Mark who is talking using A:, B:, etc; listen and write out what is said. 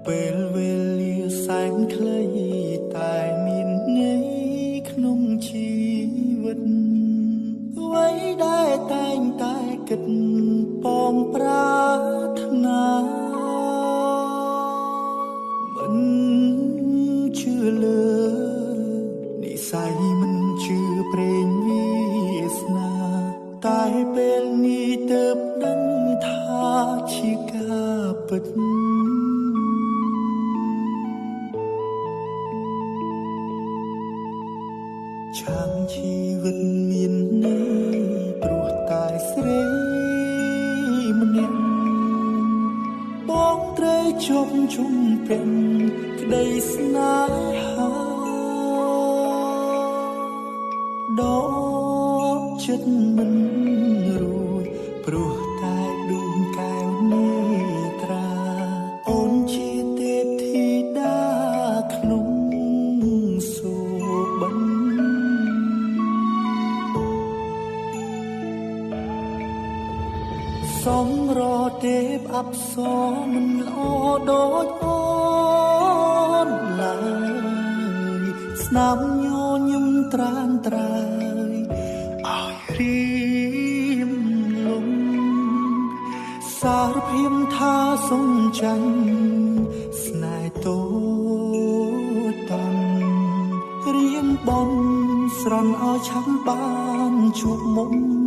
A: ពេលវេលាសែនខ្លីតែមានន័យក្នុងជីវិតអ្វីដែលតែងតែគិតពងប្រាថ្នាមិនជឿលើនិស័យមិនជឿព្រេងវាសនាតែពេលនេះទើបដឹងថាជាការពិតឆាងជីវិតមានន័យព្រោះតែស្រីម្នាក់បងត្រូវជប់ជុំពេញក្តីស្នេហាដកចិត្តមិនរួចព្រោះតែដួងកែវនេត្រាអូនជាទេពធីតាក្នុងសូបិនសំរទេពអប្សរមិនល្អដូចអូនឡើយស្នាមញញឹមត្រានត្រើយឲ្យរៀមលំសារភាពថាសុំចាញ់ស្នេហ៍តូចតាន់រៀមបន់ស្រន់ឲ្យឆាំបានជួបមុំ